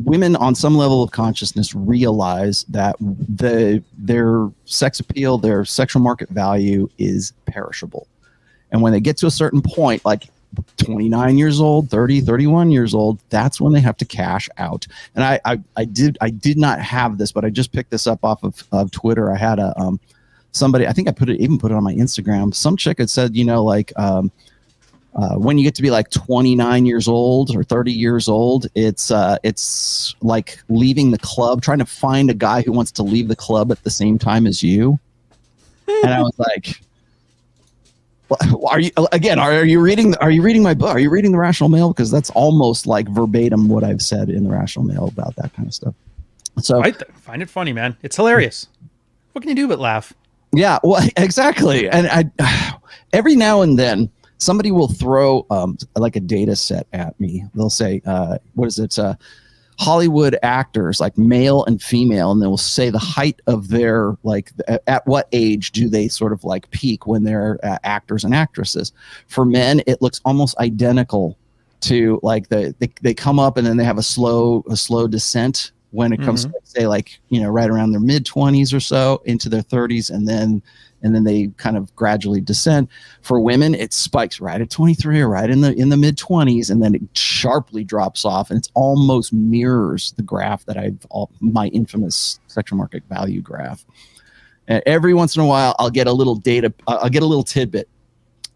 women on some level of consciousness realize that their sex appeal, their sexual market value is perishable. And when they get to a certain point, like 29 years old, 30, 31 years old, that's when they have to cash out. And I did not have this, but I just picked this up off of Twitter. I had somebody, I think I put it on my Instagram. Some chick had said, when you get to be like 29 years old or 30 years old, it's like leaving the club, trying to find a guy who wants to leave the club at the same time as you. And I was like, are you reading my book? Are you reading The Rational Male? Because that's almost like verbatim what I've said in The Rational Male about that kind of stuff. So I find it funny, man. It's hilarious. What can you do but laugh? Yeah, well, exactly. And every now and then somebody will throw like a data set at me. They'll say, what is it? Hollywood actors, like male and female, and they will say the height of their, like, at what age do they sort of like peak when they're actors and actresses. For men, it looks almost identical to like they come up and then they have a slow descent when it comes to, say, like, right around their mid-20s or so into their 30s, and then they kind of gradually descend. For women, it spikes right at 23 or right in the mid-20s, and then it sharply drops off, and it almost mirrors the graph that my infamous sexual market value graph. And every once in a while, I'll get a little tidbit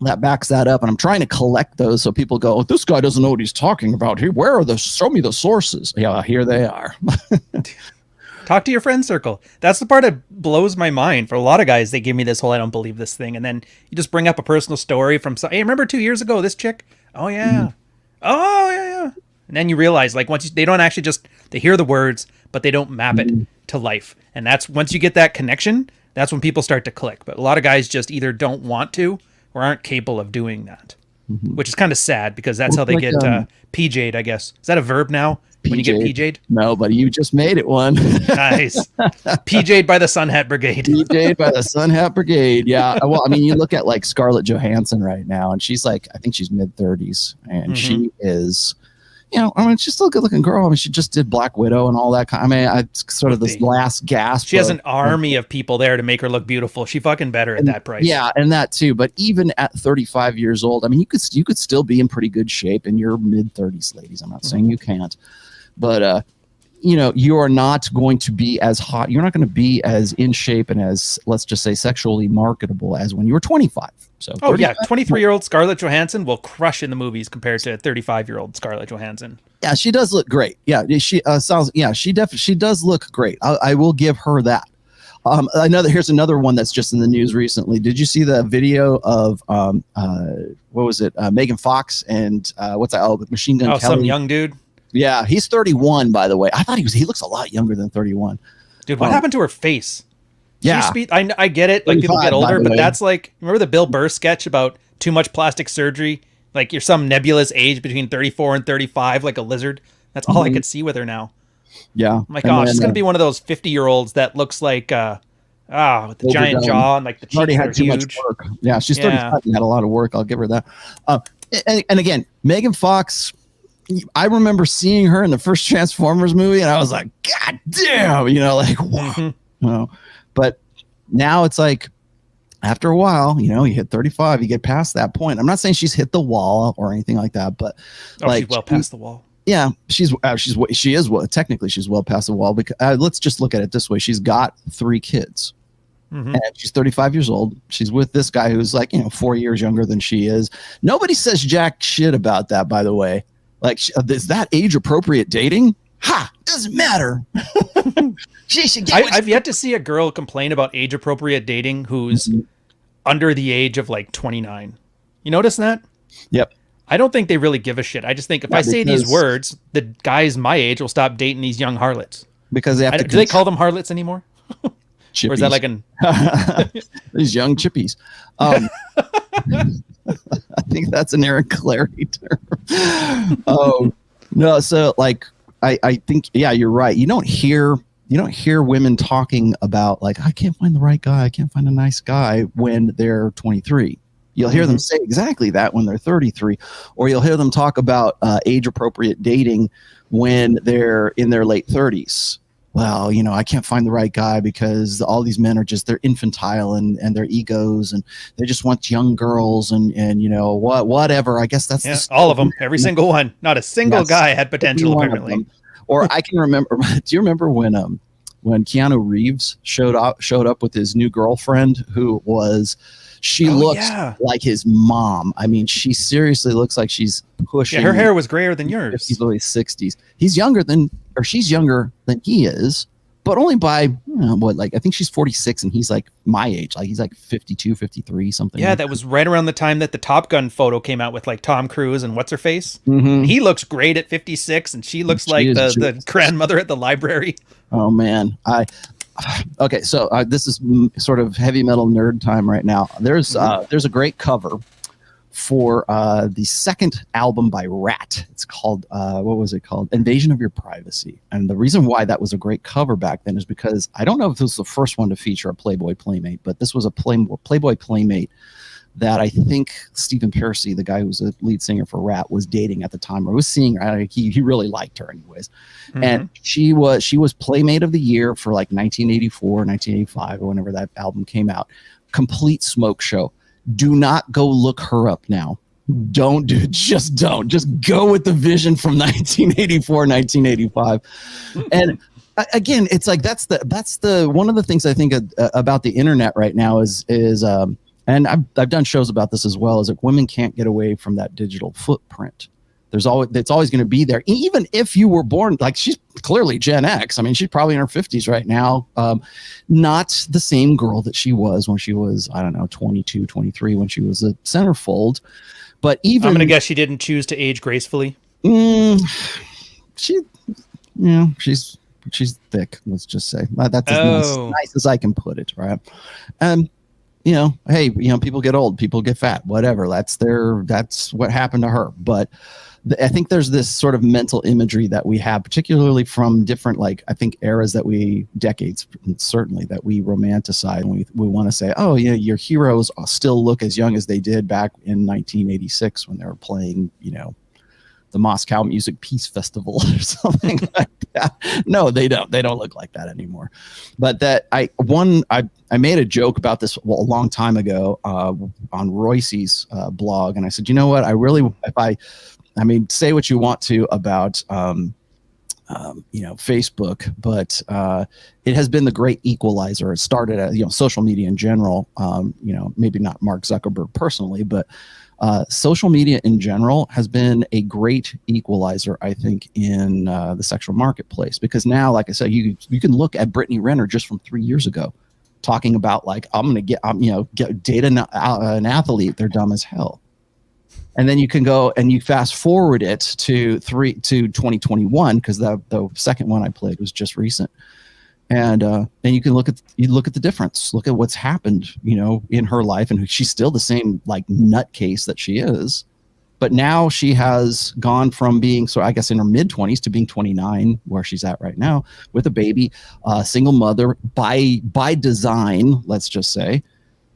that backs that up, and I'm trying to collect those so people go, "Oh, this guy doesn't know what he's talking about. Where are the? Show me the sources." Yeah, here they are. Talk to your friend circle. That's the part that blows my mind. For a lot of guys, they give me this whole "I don't believe this" thing, and then you just bring up a personal story from some. Hey, remember 2 years ago this chick? Oh yeah, oh yeah. And then you realize, like, they don't actually they hear the words, but they don't map it to life. And that's once you get that connection, that's when people start to click. But a lot of guys just either don't want to or aren't capable of doing that, which is kind of sad because that's how they get PJ'd, I guess. Is that a verb now? When you get PJ'd? No, but you just made it one. Nice. PJ'd by the Sun Hat Brigade. PJ'd by the Sun Hat Brigade. Yeah. Well, I mean, you look at like Scarlett Johansson right now, and she's like, I think she's mid-30s, and she is, she's still a good-looking girl. I mean, she just did Black Widow and all that kind. I mean, it's sort of this last gasp. She has an army of people there to make her look beautiful. She fucking better at that price. Yeah, and that too. But even at 35 years old, I mean, you could still be in pretty good shape in your mid-30s, ladies. I'm not saying you can't. But, you are not going to be as hot. You're not going to be as in shape and as, let's just say, sexually marketable as when you were 25. So, 23-year-old Scarlett Johansson will crush in the movies compared to 35-year-old Scarlett Johansson. Yeah, she does look great. Yeah, she she does look great. I will give her that. Here's another one that's just in the news recently. Did you see the video of what was it? Megan Fox and what's that? Oh, Machine Gun Kelly. Some young dude. Yeah, he's 31, by the way. I thought he looks a lot younger than 31. Dude, what happened to her face? Yeah. I get it. Like, people get older, but that's like, remember the Bill Burr sketch about too much plastic surgery? Like, you're some nebulous age between 34 and 35, like a lizard. That's all I could see with her now. Yeah. Oh my gosh, she's going to be one of those 50-year-olds that looks like, with the giant jaw and like the cheeks already had too huge. Much work. Yeah, she's 35 and had a lot of work. I'll give her that. And again, Megan Fox, I remember seeing her in the first Transformers movie, and I was like, God damn, wow. But now it's like, after a while, you hit 35, you get past that point. I'm not saying she's hit the wall or anything like that, but she's well past the wall. Yeah, she is technically she's well past the wall, because let's just look at it this way: she's got 3 kids. And she's 35 years old. She's with this guy who's like 4 years younger than she is. Nobody says jack shit about that, by the way. Like, is that age appropriate dating? Doesn't matter. I've yet to see a girl complain about age appropriate dating who's under the age of like 29. You notice that? Yep. I don't think they really give a shit. I just think if I say these words, the guys my age will stop dating these young harlots. Because they have to. Do they call them harlots anymore? Chippies. Or is that like an these young chippies? I think that's an Eric Clary term. No, so like I think, yeah, you're right. You don't hear women talking about like, I can't find the right guy, I can't find a nice guy when they're 23. You'll hear them say exactly that when they're 33, or you'll hear them talk about age-appropriate dating when they're in their late 30s. Well, I can't find the right guy because all these men are they're infantile and their egos, and they just want young girls and whatever. I guess that's all of them, every single one. Not a single guy had potential apparently. Or I can remember. Do you remember when Keanu Reeves showed up with his new girlfriend who was? She looks like his mom. I mean, she seriously looks like she's pushing. Yeah, her hair was grayer than yours. He's early 60s. She's younger than he is, but only by I think she's 46 and he's like my age. Like he's like 52, 53, something. Yeah, like that was right around the time that the Top Gun photo came out with like Tom Cruise and what's her face. Mm-hmm. He looks great at 56, and she looks like the grandmother at the library. Oh man, okay, so this is sort of heavy metal nerd time right now. There's a great cover for the second album by Rat. It's called what was it called? Invasion of Your Privacy. And the reason why that was a great cover back then is because I don't know if this was the first one to feature a Playboy Playmate, but this was a Playboy Playmate that I think Stephen Pearcy, the guy who was the lead singer for Rat, was dating at the time, or was seeing her. He really liked her anyways. And she was Playmate of the Year for like 1984, 1985, or whenever that album came out. Complete smoke show. Do not go look her up now. Just don't. Just go with the vision from 1984, 1985. And again, it's like that's the one of the things I think about the internet right now is and I've done shows about this as well, is that women can't get away from that digital footprint. It's always going to be there. Even if you were born, like she's clearly Gen X. I mean, she's probably in her 50s right now. Not the same girl that she was when she was, 22, 23, when she was a centerfold. But even, I'm going to guess she didn't choose to age gracefully. She's thick. Let's just say that's as nice as I can put it. Right. Hey, people get old, people get fat, whatever. That's what happened to her. But I think there's this sort of mental imagery that we have, particularly from different, eras decades, certainly, that we romanticize. And we want to say, oh, yeah, your heroes still look as young as they did back in 1986 when they were playing, the Moscow Music Peace Festival or something like that. No, they don't. They don't look like that anymore. But I made a joke about this a long time ago on Royce's blog, and I said, you know what? Say what you want to about Facebook, but it has been the great equalizer. It started at social media in general. Maybe not Mark Zuckerberg personally, but social media in general has been a great equalizer, I think, in the sexual marketplace, because now, like I said, you can look at Brittany Renner just from 3 years ago, talking about I'm going to date an athlete. They're dumb as hell. And then you can go and you fast forward it to 2021, because the second one I played was just recent. And you can look at the difference. Look at what's happened, in her life, and she's still the same nutcase that she is, but now she has gone from being, so I guess in her mid 20s, to being 29, where she's at right now, with a baby, single mother by design, let's just say.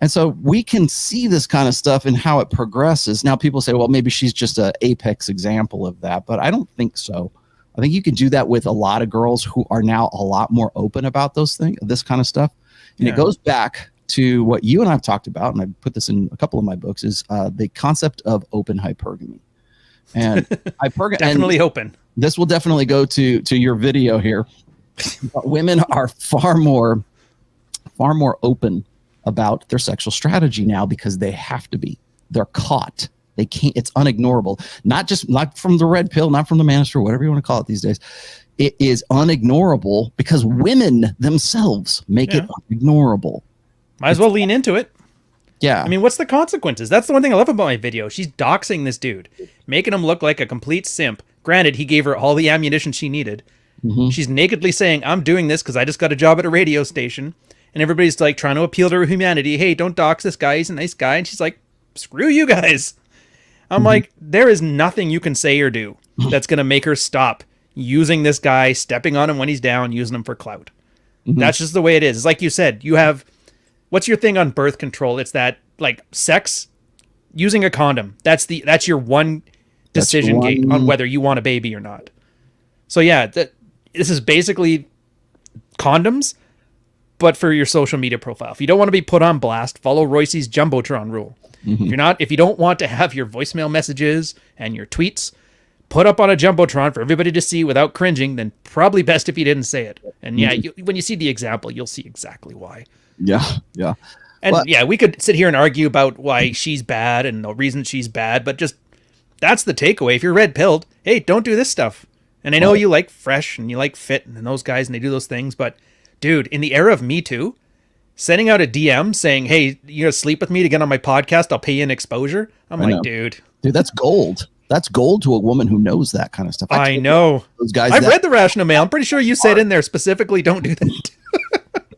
And so we can see this kind of stuff and how it progresses. Now people say, well, maybe she's just an apex example of that, but I don't think so. I think you can do that with a lot of girls who are now a lot more open about this kind of stuff. And it goes back to what you and I've talked about, and I put this in a couple of my books, is the concept of open hypergamy. And definitely open. This will definitely go to your video here. Women are far more open about their sexual strategy now, because they have to be. They're caught. They can't. It's unignorable. Not from the red pill, not from the manosphere, whatever you want to call it these days. It is unignorable because women themselves make it unignorable. Might as well lean into it. Yeah. I mean, what's the consequences? That's the one thing I love about my video. She's doxing this dude, making him look like a complete simp. Granted, he gave her all the ammunition she needed. Mm-hmm. She's nakedly saying, I'm doing this because I just got a job at a radio station. And everybody's trying to appeal to her humanity. Hey, don't dox this guy. He's a nice guy. And she's like, screw you guys. I'm like, there is nothing you can say or do that's going to make her stop using this guy, stepping on him when he's down, using him for clout. Mm-hmm. That's just the way it is. It's like you said, what's your thing on birth control? It's that sex using a condom. That's your one decision gate on whether you want a baby or not. So yeah, this is basically condoms, but for your social media profile. If you don't want to be put on blast, follow Royce's Jumbotron rule. If you don't want to have your voicemail messages and your tweets put up on a Jumbotron for everybody to see without cringing, then probably best if you didn't say it. And yeah, when you see the example, you'll see exactly why. Yeah. And yeah, we could sit here and argue about why she's bad and the reason she's bad, but just that's the takeaway. If you're red-pilled, hey, don't do this stuff. And I know you like Fresh and you like Fit and those guys and they do those things, but dude, in the era of Me Too, sending out a DM saying, hey, you're gonna sleep with me to get on my podcast, I'll pay you an exposure. I'm like, dude, that's gold. That's gold to a woman who knows that kind of stuff. I know. Those guys. I've read the Rational Mail. I'm pretty sure you said in there specifically, don't do that.